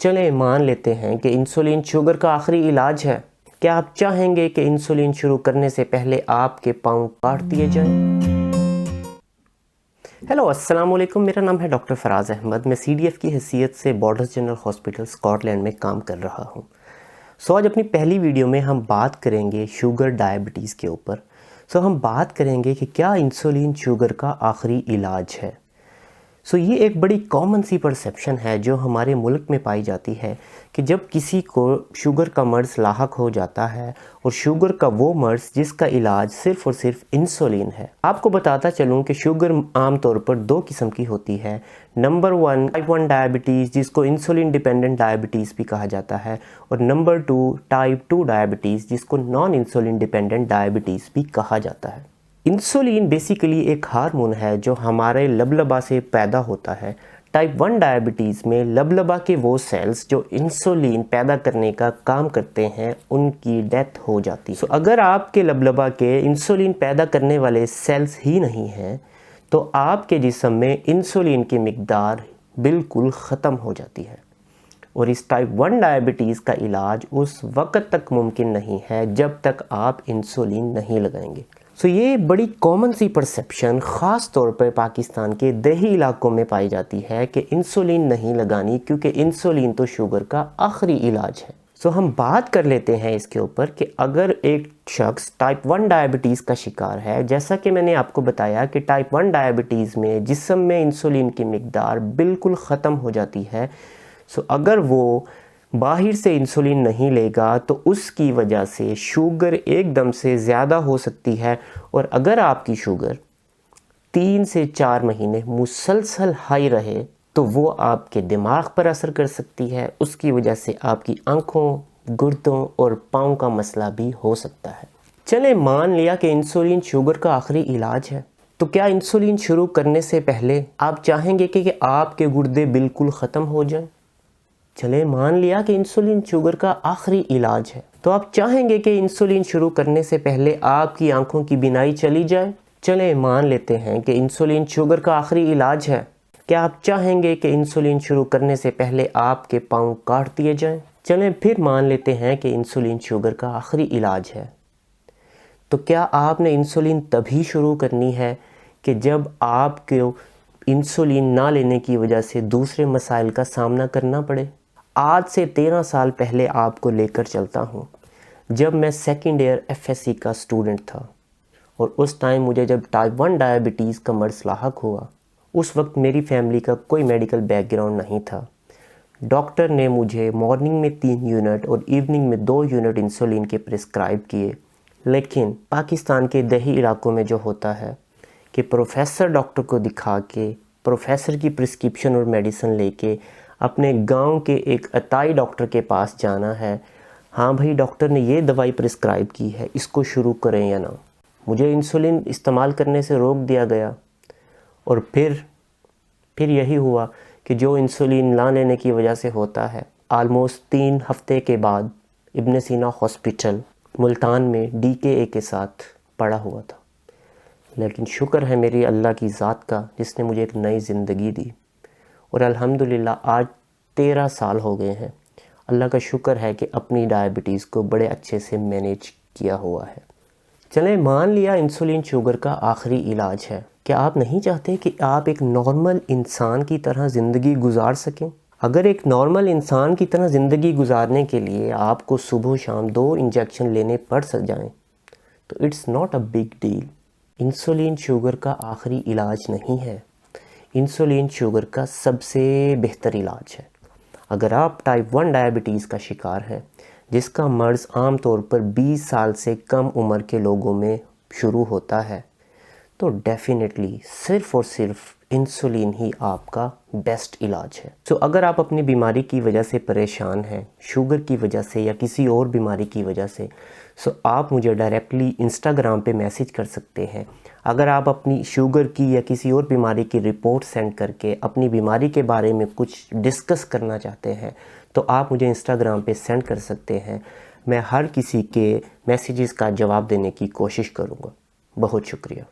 چلیں مان لیتے ہیں کہ انسولین شوگر کا آخری علاج ہے۔ کیا آپ چاہیں گے کہ انسولین شروع کرنے سے پہلے آپ کے پاؤں کاٹ دیے جائیں؟ ہیلو، السلام علیکم، میرا نام ہے ڈاکٹر فراز احمد۔ میں سی ڈی ایف کی حیثیت سے Borders General Hospital Scotland میں کام کر رہا ہوں۔ آج اپنی پہلی ویڈیو میں ہم بات کریں گے شوگر ڈائبٹیز کے اوپر۔ ہم بات کریں گے کہ کیا انسولین شوگر کا آخری علاج ہے۔ یہ ایک بڑی کامن سی پرسیپشن ہے جو ہمارے ملک میں پائی جاتی ہے کہ جب کسی کو شوگر کا مرض لاحق ہو جاتا ہے، اور شوگر کا وہ مرض جس کا علاج صرف اور صرف انسولین ہے۔ آپ کو بتاتا چلوں کہ شوگر عام طور پر دو قسم کی ہوتی ہے۔ نمبر 1 ٹائپ 1 ڈائبٹیز، جس کو انسولین ڈیپینڈنٹ ڈائبٹیز بھی کہا جاتا ہے، اور نمبر 2 ٹائپ 2 ڈائبٹیز، جس کو نان انسولین ڈیپینڈنٹ ڈائبٹیز بھی کہا جاتا ہے۔ انسولین بیسیکلی ایک ہارمون ہے جو ہمارے لبلبا سے پیدا ہوتا ہے۔ ٹائپ 1 ڈائبٹیز میں لبلبا کے وہ سیلز جو انسولین پیدا کرنے کا کام کرتے ہیں ان کی ڈیتھ ہو جاتی ہے۔ اگر آپ کے لبلبا کے انسولین پیدا کرنے والے سیلز ہی نہیں ہیں تو آپ کے جسم میں انسولین کی مقدار بالکل ختم ہو جاتی ہے، اور اس ٹائپ 1 ڈائبٹیز کا علاج اس وقت تک ممکن نہیں ہے جب تک آپ انسولین نہیں لگائیں گے۔ یہ بڑی کامن سی پرسیپشن خاص طور پر پاکستان کے دیہی علاقوں میں پائی جاتی ہے کہ انسولین نہیں لگانی کیونکہ انسولین تو شوگر کا آخری علاج ہے۔ ہم بات کر لیتے ہیں اس کے اوپر کہ اگر ایک شخص ٹائپ 1 ڈائبٹیز کا شکار ہے، جیسا کہ میں نے آپ کو بتایا کہ ٹائپ 1 ڈائبٹیز میں جسم میں انسولین کی مقدار بالکل ختم ہو جاتی ہے۔ اگر وہ باہر سے انسولین نہیں لے گا تو اس کی وجہ سے شوگر ایک دم سے زیادہ ہو سکتی ہے، اور اگر آپ کی شوگر 3 سے 4 مہینے مسلسل ہائی رہے تو وہ آپ کے دماغ پر اثر کر سکتی ہے۔ اس کی وجہ سے آپ کی آنکھوں، گردوں اور پاؤں کا مسئلہ بھی ہو سکتا ہے۔ چلیں مان لیا کہ انسولین شوگر کا آخری علاج ہے، تو کیا انسولین شروع کرنے سے پہلے آپ چاہیں گے کہ آپ کے گردے بالکل ختم ہو جائیں؟ چلیں مان لیا کہ انسولین شوگر کا آخری علاج ہے، تو آپ چاہیں گے کہ انسولین شروع کرنے سے پہلے آپ کی آنکھوں کی بینائی چلی جائے؟ چلیں مان لیتے ہیں کہ انسولین شوگر کا آخری علاج ہے۔ کیا آپ چاہیں گے کہ انسولین شروع کرنے سے پہلے آپ کے پاؤں کاٹ دیے جائیں؟ چلیں پھر مان لیتے ہیں کہ انسولین شوگر کا آخری علاج ہے، تو کیا آپ نے انسولین تبھی شروع کرنی ہے کہ جب آپ کو انسولین نہ لینے کی وجہ سے دوسرے مسائل کا سامنا کرنا پڑے؟ آج سے 13 سال پہلے آپ کو لے کر چلتا ہوں، جب میں second year F S C کا اسٹوڈنٹ تھا، اور اس ٹائم مجھے جب ٹائپ 1 ڈائبٹیز کا مرض لاحق ہوا، اس وقت میری فیملی کا کوئی میڈیکل بیک گراؤنڈ نہیں تھا۔ ڈاکٹر نے مجھے مارننگ میں 3 یونٹ اور ایوننگ میں 2 یونٹ انسولین کے پرسکرائب کیے، لیکن پاکستان کے دیہی علاقوں میں جو ہوتا ہے کہ پروفیسر ڈاکٹر کو دکھا کے، پروفیسر کی پرسکرپشن اور میڈیسن لے کے اپنے گاؤں کے ایک عطائی ڈاکٹر کے پاس جانا ہے، ہاں بھائی ڈاکٹر نے یہ دوائی پرسکرائب کی ہے، اس کو شروع کریں یا نہ۔ مجھے انسولین استعمال کرنے سے روک دیا گیا، اور پھر یہی ہوا کہ جو انسولین نہ لینے کی وجہ سے ہوتا ہے، آلموسٹ 3 ہفتے کے بعد ابن سینا ہاسپٹل ملتان میں DKA کے ساتھ پڑا ہوا تھا۔ لیکن شکر ہے میری اللہ کی ذات کا جس نے مجھے ایک نئی زندگی دی، اور الحمدللہ آج 13 سال ہو گئے ہیں۔ اللہ کا شکر ہے کہ اپنی ڈائبٹیز کو بڑے اچھے سے مینیج کیا ہوا ہے۔ چلیں مان لیا انسولین شوگر کا آخری علاج ہے، کیا آپ نہیں چاہتے کہ آپ ایک نارمل انسان کی طرح زندگی گزار سکیں؟ اگر ایک نارمل انسان کی طرح زندگی گزارنے کے لیے آپ کو صبح و شام 2 انجیکشن لینے پڑ جائیں تو it's not a big deal. Insulin sugar کا آخری علاج نہیں ہے، انسولین شوگر کا سب سے بہتر علاج ہے۔ اگر آپ ٹائپ 1 ڈائبٹیز کا شکار ہیں، جس کا مرض عام طور پر 20 سال سے کم عمر کے لوگوں میں شروع ہوتا ہے، تو ڈیفینیٹلی صرف اور صرف انسولین ہی آپ کا بیسٹ علاج ہے۔ اگر آپ اپنی بیماری کی وجہ سے پریشان ہیں، شوگر کی وجہ سے یا کسی اور بیماری کی وجہ سے، آپ مجھے ڈائریکٹلی انسٹاگرام پہ میسیج کر سکتے ہیں۔ اگر آپ اپنی شوگر کی یا کسی اور بیماری کی رپورٹ سینڈ کر کے اپنی بیماری کے بارے میں کچھ ڈسکس کرنا چاہتے ہیں تو آپ مجھے انسٹاگرام پہ سینڈ کر سکتے ہیں۔ میں ہر کسی کے میسیجز کا جواب دینے کی کوشش کروں گا۔ بہت شکریہ۔